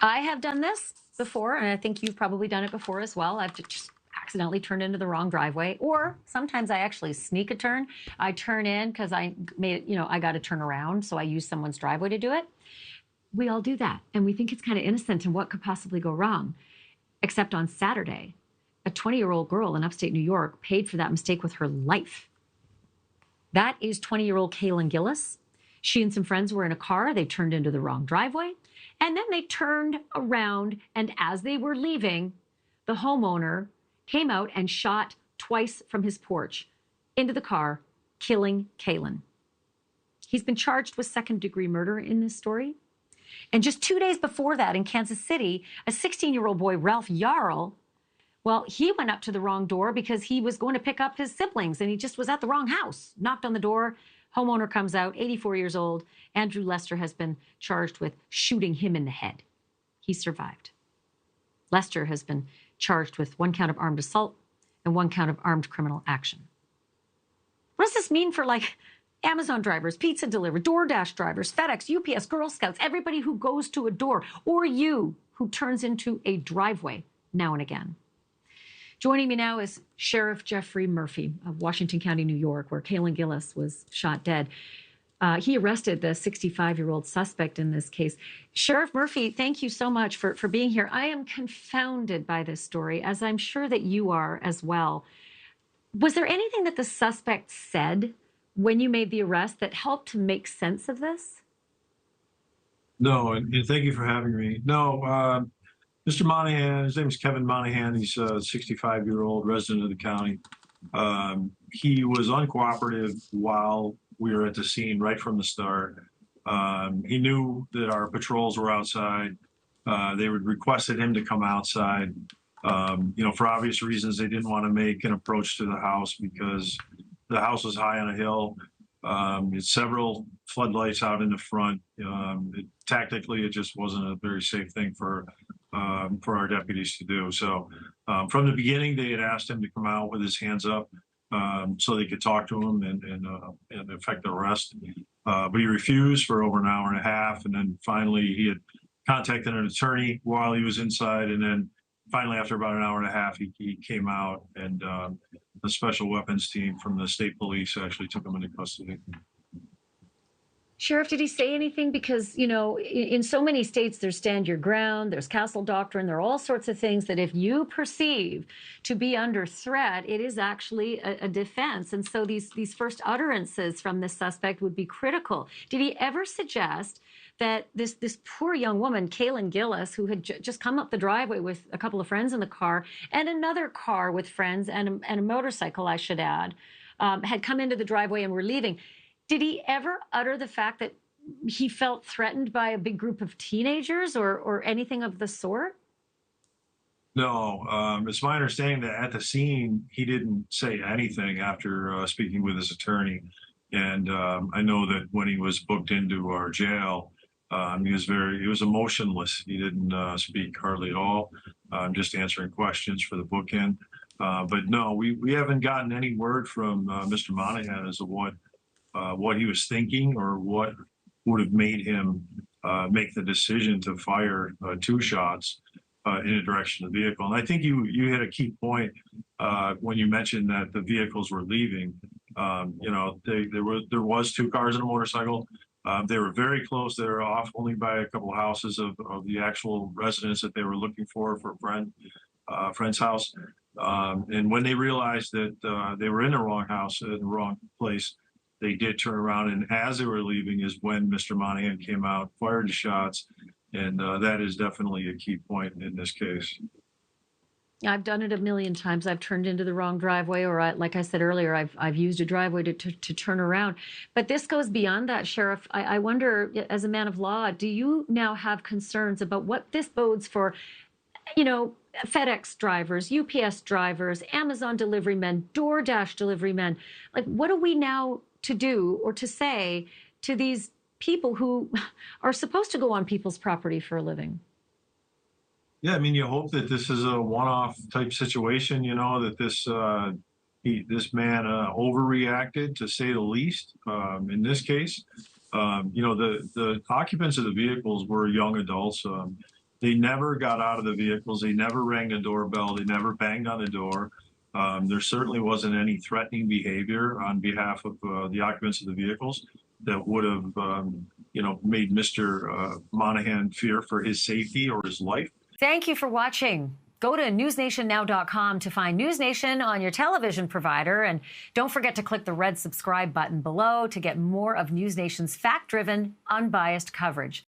I have done this before, and I think you've probably done it before as well. I've just accidentally turned into the wrong driveway, or sometimes I actually sneak a turn. I turn in because I made it, I got to turn around, so I use someone's driveway to do it. We all do that, and we think it's kind of innocent, and what could possibly go wrong? Except on Saturday, a 20-year-old girl in upstate New York paid for that mistake with her life. That is 20-year-old Kaylin Gillis. She and some friends were in a car. They turned into the wrong driveway. And then they turned around, and as they were leaving, the homeowner came out and shot twice from his porch into the car, killing Kaylin. He's been charged with second-degree murder in this story. And just 2 days before that, in Kansas City, a 16-year-old boy, Ralph Yarl, well, he went up to the wrong door because he was going to pick up his siblings, and he just was at the wrong house. Knocked on the door. Homeowner comes out, 84 years old. Andrew Lester has been charged with shooting him in the head. He survived. Lester has been charged with 1 count of armed assault and 1 count of armed criminal action. What does this mean for, Amazon drivers, pizza delivery, DoorDash drivers, FedEx, UPS, Girl Scouts, everybody who goes to a door, or you who turns into a driveway now and again? Joining me now is Sheriff Jeffrey Murphy of Washington County, New York, where Kaylin Gillis was shot dead. He arrested the 65-year-old suspect in this case. Sheriff Murphy, thank you so much for being here. I am confounded by this story, as I'm sure that you are as well. Was there anything that the suspect said when you made the arrest that helped to make sense of this? No, and thank you for having me. No, Mr. Monahan, his name is Kevin Monahan. He's a 65-year-old resident of the county. He was uncooperative while we were at the scene right from the start. He knew that our patrols were outside. They would requested him to come outside. For obvious reasons, they didn't want to make an approach to the house because the house was high on a hill. It's several floodlights out in the front. Tactically, it just wasn't a very safe thing for our deputies to do. So from the beginning, they had asked him to come out with his hands up so they could talk to him and effect the arrest. But he refused for over an hour and a half. And then finally, he had contacted an attorney while he was inside. And then finally, after about an hour and a half, he came out, and the special weapons team from the state police actually took him into custody. Sheriff, did he say anything? Because, in so many states, there's stand your ground, there's castle doctrine, there are all sorts of things that if you perceive to be under threat, it is actually a defense. And so these first utterances from this suspect would be critical. Did he ever suggest that this poor young woman, Kaylin Gillis, who had just come up the driveway with a couple of friends in the car and another car with friends and a motorcycle, I should add, had come into the driveway and were leaving? Did he ever utter the fact that he felt threatened by a big group of teenagers or anything of the sort? No, it's my understanding that at the scene, he didn't say anything after speaking with his attorney. And I know that when he was booked into our jail, he was emotionless. He didn't speak hardly at all, just answering questions for the bookend. But no, we haven't gotten any word from Mr. Monahan as to what he was thinking or what would have made him make the decision to fire 2 shots in the direction of the vehicle. And I think you hit a key point when you mentioned that the vehicles were leaving. There was 2 cars and a motorcycle. They were very close. They were off only by a couple of houses of the actual residence that they were looking for a friend's house. And when they realized that they were in the wrong house, in the wrong place, they did turn around, and as they were leaving is when Mr. Monahan came out, fired the shots, and that is definitely a key point in this case. I've done it a million times. I've turned into the wrong driveway, or like I said earlier, I've used a driveway to turn around. But this goes beyond that, Sheriff. I wonder, as a man of law, do you now have concerns about what this bodes for, FedEx drivers, UPS drivers, Amazon delivery men, DoorDash delivery men? Like, what are we now to do or to say to these people who are supposed to go on people's property for a living? Yeah, I mean, you hope that this is a one-off type situation, that this man overreacted, to say the least. In this case, the occupants of the vehicles were young adults. They never got out of the vehicles. They never rang the doorbell. They never banged on the door. There certainly wasn't any threatening behavior on behalf of the occupants of the vehicles that would have, made Mr. Monahan fear for his safety or his life. Thank you for watching. Go to newsnationnow.com to find NewsNation on your television provider. And don't forget to click the red subscribe button below to get more of NewsNation's fact-driven, unbiased coverage.